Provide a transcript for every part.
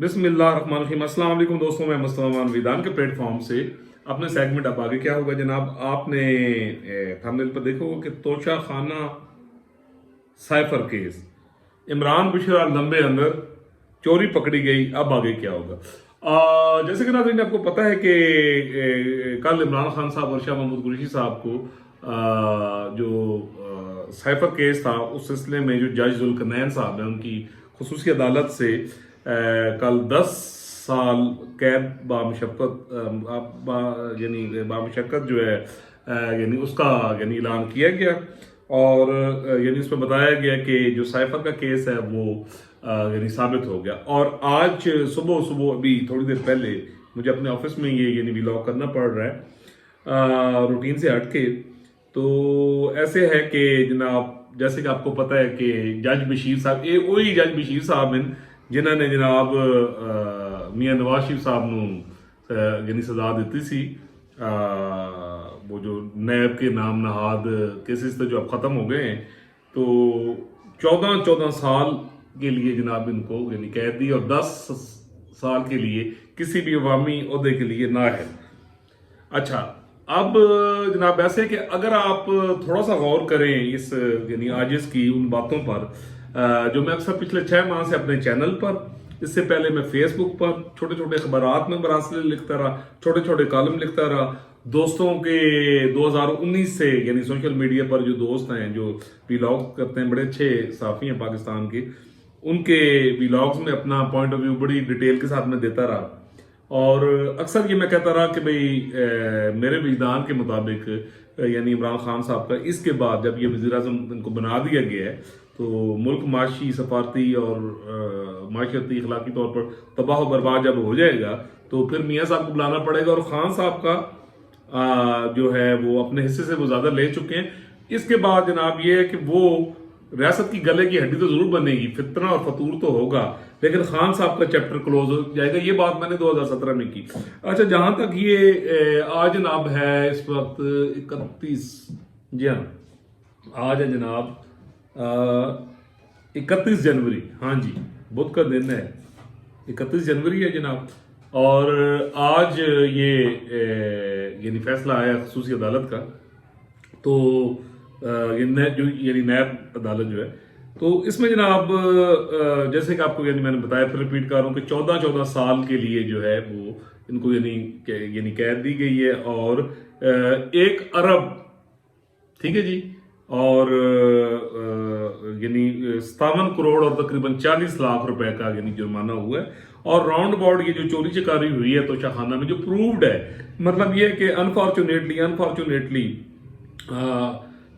बिस्मिल्लाहिर्रहमानिर्रहीम। अस्सलाम वालेकुम दोस्तों, मैं मुस्तफा विदान के प्लेटफॉर्म से अपने सेगमेंट अब आगे क्या होगा जनाब। आपने थंबनेल पर देखा होगा कि तोशा खाना साइफर केस, इमरान बशीर लंबे अंदर चोरी पकड़ी गई, अब आगे क्या होगा। जैसे कि नाज़रीन आपको पता है कि कल इमरान खान साहब और शाह महमूद कुरैशी साहब को जो साइफर केस था उस सिलसिले में जो जज जुल्करनैन साहब हैं उनकी खुसूसी अदालत से कल 10 साल कैद बामशक्कत जो है यानी उसका यानी ऐलान किया गया। और यानी उसमें बताया गया कि जो साइफर का केस है वो यानी साबित हो गया। और आज सुबह सुबह अभी थोड़ी देर पहले मुझे अपने ऑफिस में ये यानी व्लॉग करना पड़ रहा है रूटीन से हट के। तो ऐसे है कि जनाब जैसे कि आपको पता है कि जज बशीर साहब ये वही जज बशीर साहब हैं जिन्होंने जनाब मियाँ नवाज शरीफ साहब ਨੂੰ यानी सजा दी सी। वो जो नैब के नाम नहाद केसेस तो जो अब ख़त्म हो गए हैं, तो 14 साल के लिए जनाब इनको यानी कैद दी और 10 साल के लिए किसी भी अवामी ओहदे के लिए नाअहल। अच्छा, अब जनाब ऐसे कि अगर आप थोड़ा सा गौर करें इस यानी आजिज़ की उन बातों पर जो मैं अक्सर पिछले 6 माह से अपने चैनल पर, इससे पहले मैं फेसबुक पर छोटे छोटे अखबारात में मरासिल लिखता रहा, छोटे छोटे कॉलम लिखता रहा। दोस्तों के 2019 से यानी सोशल मीडिया पर जो दोस्त हैं जो व्लॉग करते हैं, बड़े अच्छे साफ़ी हैं पाकिस्तान के, उनके व्लॉग्स में अपना पॉइंट ऑफ व्यू बड़ी डिटेल के साथ में देता रहा। और अक्सर ये मैं कहता रहा कि भाई मेरे विजदान के मुताबिक यानी इमरान खान साहब का इसके बाद जब ये वज़ीर-ए-आज़म इनको बना दिया गया है तो मुल्क माशी सफारती और माशरती अखलाकी तौर पर तबाह बर्बाद जब हो जाएगा तो फिर मियाँ साहब को बुलाना पड़ेगा। और खान साहब का जो है वो अपने हिस्से से वो ज़्यादा ले चुके हैं। इसके बाद जनाब ये है कि वो रियासत की गले की हड्डी तो ज़रूर बनेगी, फितना और फतूर तो होगा, लेकिन खान साहब का चैप्टर क्लोज हो जाएगा। ये बात मैंने 2017 में की। अच्छा, जहाँ तक ये आज जनाब है इस वक्त 31, जी हाँ आज है जनाब 31 जनवरी, हाँ जी बुध का दिन है, 31 जनवरी है जनाब। और आज ये यानी फैसला आया खुसूसी अदालत का। तो जो यानी नैब अदालत जो है, तो इसमें जनाब जैसे कि आपको यानी मैंने बताया, फिर रिपीट कर रहा हूँ कि 14 साल के लिए जो है वो इनको यानी कैद दी गई है। और 1 अरब, ठीक है जी, और यानी 57 करोड़ और तकरीबन 40 लाख रुपए का यानी जुर्माना हुआ है। और राउंड अबाउट ये जो चोरी चकारी हुई है तोशा खाना में जो प्रूव्ड है, मतलब ये है कि अनफॉर्चुनेटली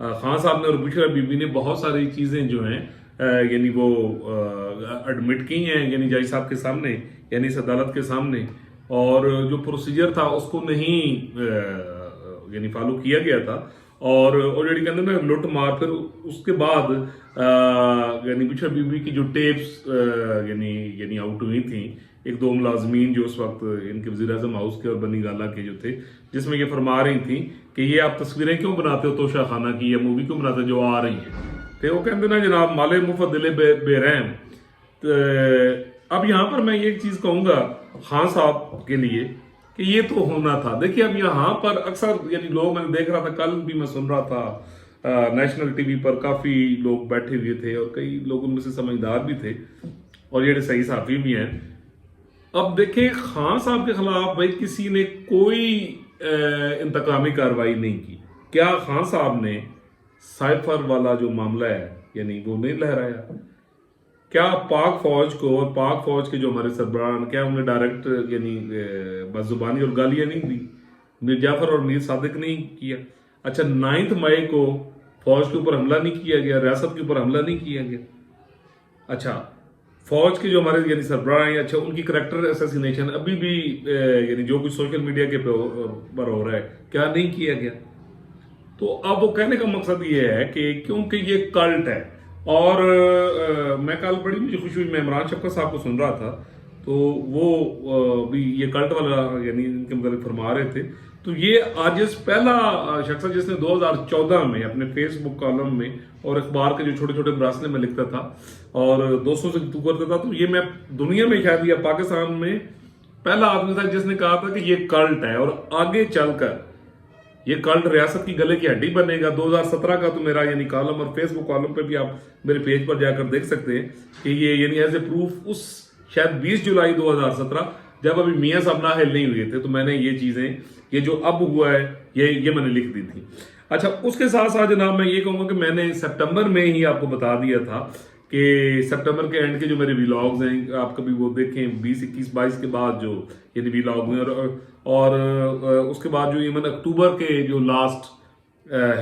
खान साहब ने और बुशरा बीबी ने बहुत सारी चीज़ें जो हैं यानी वो एडमिट की हैं यानी जज साहब के सामने, यानी इस अदालत के सामने। और जो प्रोसीजर था उसको नहीं यानी फॉलो किया गया था। और ऑलरेडी कहते ना लुट मार, फिर उसके बाद यानी बुशरा बीबी की जो टेप्स यानी आउट हुई थी, 1-2 मुलाजमीन जो उस वक्त इनके वज़ीर-ए-आज़म हाउस के और बनी गाला के जो थे, जिसमें ये फरमा रही थी कि ये आप तस्वीरें क्यों बनाते हो तोशा खाना की, या मूवी क्यों बनाते हो जो आ रही है। तो वो कहते ना जनाब माले मुफ्त दिले बेरहम। तो अब यहाँ पर मैं ये एक चीज़ कहूँगा खान साहब के लिए कि ये तो होना था। देखिए अब यहाँ पर अक्सर यानी लोग, मैंने देख रहा था, कल भी मैं सुन रहा था नेशनल टीवी पर काफ़ी लोग बैठे हुए थे और कई लोग उनमें से समझदार भी थे और ये सही साफ़ी भी हैं। अब देखिए खान साहब के खिलाफ भाई किसी ने कोई इंतकामी कार्रवाई नहीं की। क्या खान साहब ने साइफर वाला जो मामला है यानी वो नहीं लहराया? क्या पाक फौज को और पाक फौज के जो हमारे सरबराह, क्या उन्हें डायरेक्ट यानी बज़ुबानी और गालियां नहीं दी? मीर जाफर और मीर सादिक नहीं किया? अच्छा, 9 मई को फौज के ऊपर हमला नहीं किया गया, रियासत के ऊपर हमला नहीं किया गया? अच्छा, फौज के जो हमारे यानी सरबराह हैं, अच्छा उनकी करैक्टर असैसिनेशन अभी भी यानी जो कुछ सोशल मीडिया के पर हो रहा है, क्या नहीं किया गया? तो अब वो कहने का मकसद ये है कि क्योंकि ये कल्ट है। और मैं कल बड़ी मुझे खुशी हुई, मैं इमरान शफकत साहब को सुन रहा था तो वो भी ये कल्ट वाला यानी इनके मतलब फरमा रहे थे تو یہ عاجز پہلا شخص ہے جس نے 2014 میں اپنے فیس بک کالم میں اور اخبار کے جو چھوٹے چھوٹے مراسلے میں لکھتا تھا اور دوستوں سے گفتگو کرتا تھا، تو یہ میں دنیا میں شاید یا پاکستان میں پہلا آدمی تھا جس نے کہا تھا کہ یہ کلٹ ہے اور آگے چل کر یہ کلٹ ریاست کی گلے کی ہڈی بنے گا۔ 2017 کا تو میرا یعنی کالم اور فیس بک کالم پہ بھی آپ میرے پیج پر جا کر دیکھ سکتے ہیں کہ یہ یعنی ایز اے پروف اس شاید 20 جولائی 2017 جب ابھی میاں صاحب نااہل نہیں ہوئے تھے تو میں نے یہ چیزیں یہ جو اب ہوا ہے یہ میں نے لکھ دی تھی۔ اچھا، اس کے ساتھ ساتھ جناب میں یہ کہوں گا کہ میں نے سپٹمبر میں ہی آپ کو بتا دیا تھا کہ سپٹمبر کے اینڈ کے جو میرے ویلاگز ہیں آپ کبھی وہ دیکھیں 20 21 22 کے بعد جو یعنی ویلاگ ہوئے اور اس کے بعد جو ایون اکتوبر کے جو لاسٹ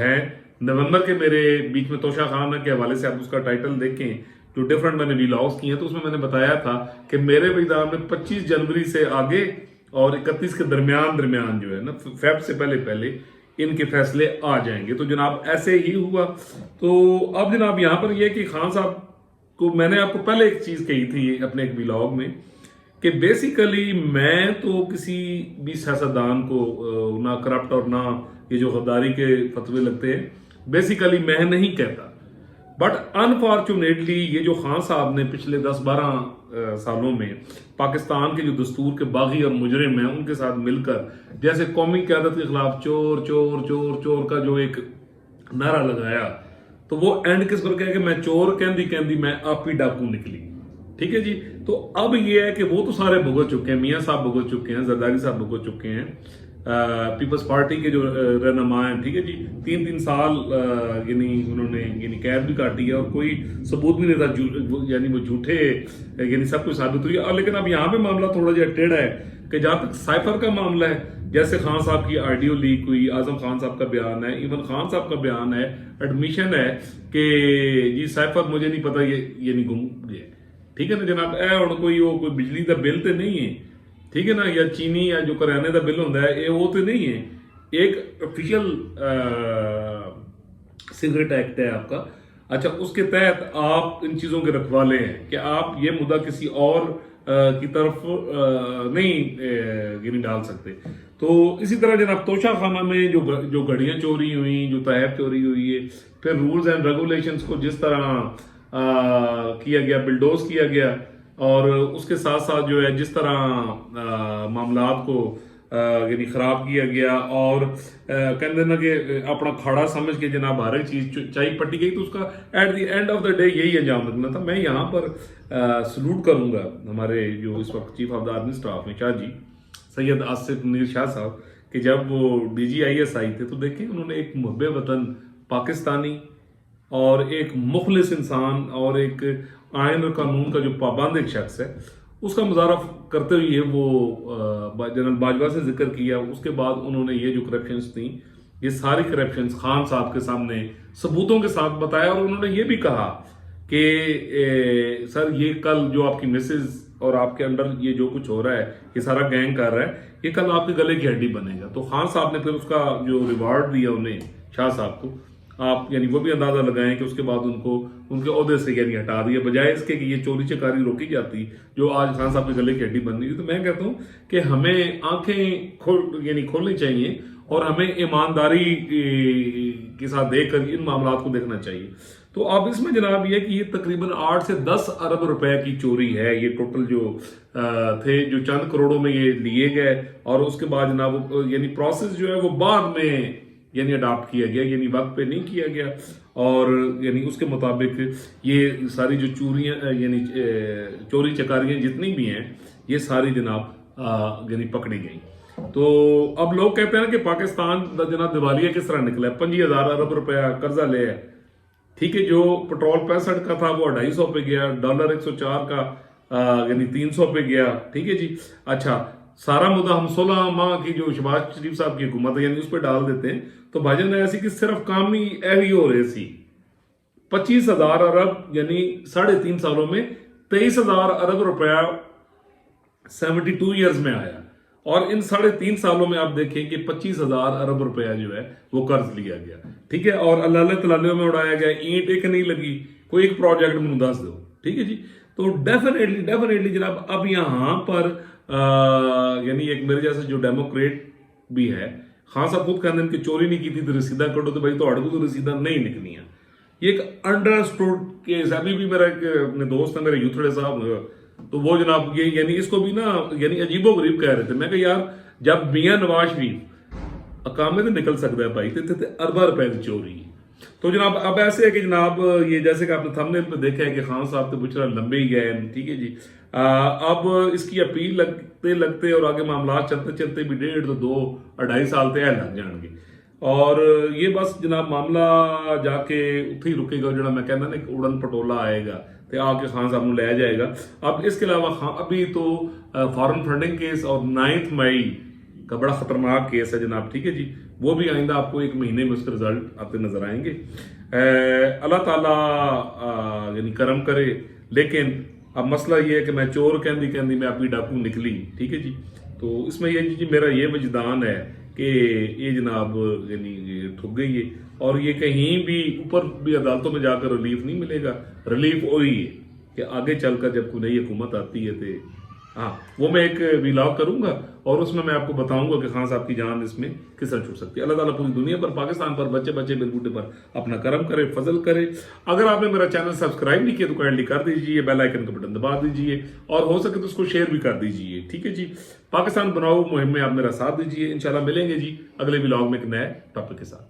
ہیں، نومبر کے میرے بیچ میں توشہ خانہ کے حوالے سے آپ اس کا ٹائٹل دیکھیں جو ڈیفرنٹ میں نے ویلاگز کیے ہیں، تو اس میں نے بتایا تھا کہ میرے وجدان میں 25 جنوری سے آگے اور 31 کے درمیان جو ہے نا، فیب سے پہلے ان کے فیصلے آ جائیں گے۔ تو جناب ایسے ہی ہوا۔ تو اب جناب یہاں پر یہ کہ خان صاحب کو میں نے آپ کو پہلے ایک چیز کہی تھی اپنے ایک ویلاگ میں کہ بیسیکلی میں تو کسی بھی سیاستدان کو نہ کرپٹ اور نہ یہ جو غداری کے فتوے لگتے ہیں بیسیکلی میں نہیں کہتا، بٹ انفارچونیٹلی یہ جو خان صاحب نے پچھلے 10-12 سالوں میں پاکستان کے جو دستور کے باغی اور مجرم ہیں ان کے ساتھ مل کر جیسے قومی قیادت کے خلاف چور چور چور چور کا جو ایک نعرہ لگایا، تو وہ اینڈ کس پر کہا کہ میں چور کہندی میں آپ ہی ڈاکو نکلی، ٹھیک ہے جی۔ تو اب یہ ہے کہ وہ تو سارے بھگت چکے ہیں، میاں صاحب بھگت چکے ہیں، زرداری صاحب بھگت چکے ہیں، پیپلز پارٹی کے جو رہنما ہیں، ٹھیک ہے جی، 3 سال یعنی انہوں نے یعنی قید بھی کاٹی ہے اور کوئی ثبوت بھی نہیں تھا، یعنی وہ جھوٹے یعنی سب کچھ ثابت ہوئی ہے۔ لیکن اب یہاں پہ معاملہ تھوڑا جہا ٹیڑھا ہے کہ جہاں تک سائفر کا معاملہ ہے، جیسے خان صاحب کی آڈیو لیک ہوئی، اعظم خان صاحب کا بیان ہے، ایون خان صاحب کا بیان ہے، ایڈمیشن ہے کہ جی سائفر مجھے نہیں پتا یہ یعنی گم گیا، ٹھیک ہے نا جناب، اور کوئی بجلی کا بل تو نہیں ہے، ٹھیک ہے نا، یا چینی یا جو کرانے کا بل ہوتا ہے وہ تو نہیں ہے، ایک آفیشیل سگریٹ ایکٹ ہے آپ کا۔ اچھا، اس کے تحت آپ ان چیزوں کے رکھوالے ہیں کہ آپ یہ مدعا کسی اور کی طرف نہیں یعنی ڈال سکتے۔ تو اسی طرح جناب توشہ خانہ میں جو گھڑیاں چوری ہوئیں، جو تحائف چوری ہوئی ہے، پھر رولز اینڈ ریگولیشنز کو جس طرح کیا گیا، بلڈوز کیا گیا، اور اس کے ساتھ ساتھ جو ہے جس طرح معاملات کو یعنی خراب کیا گیا اور کہتے ہیں کہ اپنا کھاڑا سمجھ کے جناب ہر ایک چیز چائی پٹی گئی، تو اس کا at the end of the day یہی انجام نکلنا تھا۔ میں یہاں پر سلوٹ کروں گا ہمارے جو اس وقت chief of the army staff ہیں شاہ جی سید آصف منیر شاہ صاحب، کہ جب وہ DGIS آئی تھے تو دیکھیں انہوں نے ایک محب وطن پاکستانی اور ایک مخلص انسان اور ایک آئین اور قانون کا جو پابند ایک شخص ہے اس کا مظاہرہ کرتے ہوئے وہ جنرل باجوہ سے ذکر کیا۔ اس کے بعد انہوں نے یہ جو کرپشنز تھیں یہ ساری کرپشنز خان صاحب کے سامنے ثبوتوں کے ساتھ بتایا، اور انہوں نے یہ بھی کہا کہ سر یہ کل جو آپ کی مسز اور آپ کے انڈر یہ جو کچھ ہو رہا ہے یہ سارا گینگ کر رہا ہے، یہ کل آپ کے گلے کی ہڈی بنے گا۔ تو خان صاحب نے پھر اس کا جو ریوارڈ دیا انہیں شاہ صاحب کو، آپ یعنی وہ بھی اندازہ لگائیں کہ اس کے بعد ان کو ان کے عہدے سے یعنی ہٹا دیا، بجائے اس کے کہ یہ چوری چکاری روکی جاتی جو آج خان صاحب کے گلے کی ہڈی بن رہی ہے۔ تو میں کہتا ہوں کہ ہمیں آنکھیں کھولنی چاہیے اور ہمیں ایمانداری کے ساتھ دیکھ کر ان معاملات کو دیکھنا چاہیے۔ تو اب اس میں جناب یہ کہ یہ تقریباً 8 سے 10 ارب روپے کی چوری ہے، یہ ٹوٹل جو تھے جو چند کروڑوں میں یہ لیے گئے، اور اس کے بعد جناب یعنی پروسیس جو ہے وہ بعد میں یعنی اڈاپٹ کیا گیا، یعنی وقت پہ نہیں کیا گیا، اور یعنی اس کے مطابق یہ ساری جو چوریاں یعنی چوری چکاریاں جتنی بھی ہیں یہ ساری جناب یعنی پکڑی گئیں۔ تو اب لوگ کہتے ہیں کہ پاکستان جناب دیوالیہ کس طرح نکلا ہے، 25,000 ارب روپیہ قرضہ لے ہے، ٹھیک ہے، جو پٹرول 65 کا تھا وہ 250 پہ گیا، ڈالر 104 کا یعنی 300 پہ گیا، ٹھیک ہے جی۔ اچھا، سارا مدعا ہم 16 ماہ کی جو شہباز شریف صاحب کی حکومت ہے یعنی اس پہ ڈال دیتے ہیں، تو بھاجن ایسی کہ صرف کام ہی ایوی ہو رہے سی 25,000 ارب یعنی 3.5 سالوں میں 23,000 ارب روپیہ 72 ایئرز میں آیا، اور ان 3.5 سالوں میں آپ دیکھیں کہ 25,000 ارب روپیہ جو ہے وہ قرض لیا گیا، ٹھیک ہے، اور اللہ تعالیٰ میں اڑایا گیا، اینٹ ایک نہیں لگی، کوئی ایک پروجیکٹ میں دس دو، ٹھیک ہے جی۔ تو ڈیفینیٹلی جناب اب یہاں پر یعنی ایک میرے جیسے جو ڈیموکریٹ بھی ہے ਖਾਨ ਸਾਹਿਬ ਖੁਦ ਕਹਿੰਦੇ ਨੇ ਕਿ ਚੋਰੀ ਨਹੀਂ ਕੀਤੀ ਤੇ ਰਸੀਦਾਂ ਕੱਢੋ, ਤੇ ਭਾਈ ਤੁਹਾਡੇ ਕੋਲ ਰਸੀਦਾਂ ਨਹੀਂ ਨਿਕਲੀਆਂ। ये एक अंडरस्टूड केस। अभी भी मेरा एक अपने दोस्त है, मेरे यूथड़े साहब, तो वो जनाब ये यानी इसको भी ना यानी अजीबो गरीब कह रहे थे। मैं कहा यार जब मियां नवाज शरीफ अकामे तो निकल सकता है भाई, तो अरबा रुपए की चोरी। तो जनाब अब ऐसे है कि जनाब ये जैसे कि आपने थंबनेल पे देखा है कि खान साहब तो बुचरा लंबे ही गए, ठीक है जी। अब इसकी अपील लगते लगते और आगे मामला चलते चलते भी 1.5 तो 2 2.5 साल तो लग जाएंगे। और ये बस जनाब मामला जाके उत्थे ही रुकेगा, जो मैं कहना ना एक उड़न पटोला आएगा तो आके खान साहब ले जाएगा। अब इसके अलावा अभी तो फॉरेन फंडिंग केस और 9 मई का बड़ा खतरनाक केस है जनाब, ठीक है जी। वो भी आइंदा आपको 1 महीने में उसके रिजल्ट आते नजर आएंगे। अल्लाह ताला यानी करम करे। लेकिन अब मसला ये है कि मैं चोर कहती कहती मैं अपनी डाकू निकली, ठीक है जी। तो इसमें ये जी मेरा ये वजदान है कि ये जनाब यानी ठुक गई है, और ये कहीं भी ऊपर भी अदालतों में जाकर रिलीफ नहीं मिलेगा। रिलीफ वही है कि आगे चलकर जब कोई नई हुकूमत आती है तो हाँ वो मैं एक व्लॉग करूंगा और उसमें मैं आपको बताऊंगा कि खान साहब की जान इसमें किस तरह छूट सकती है। अल्लाह ताला पूरी दुनिया पर, पाकिस्तान पर, बच्चे बच्चे बिलबूटे पर अपना करम करे, फजल करे। अगर आपने मेरा चैनल सब्सक्राइब नहीं किया तो काइंडली कर दीजिए, बेल आइकन का बटन दबा दीजिए, और हो सके तो उसको शेयर भी कर दीजिए, ठीक है जी। पाकिस्तान बनाओ मुहिम में आप मेरा साथ दीजिए। इंशाल्लाह मिलेंगे जी अगले व्लॉग में एक नए टॉपिक के साथ।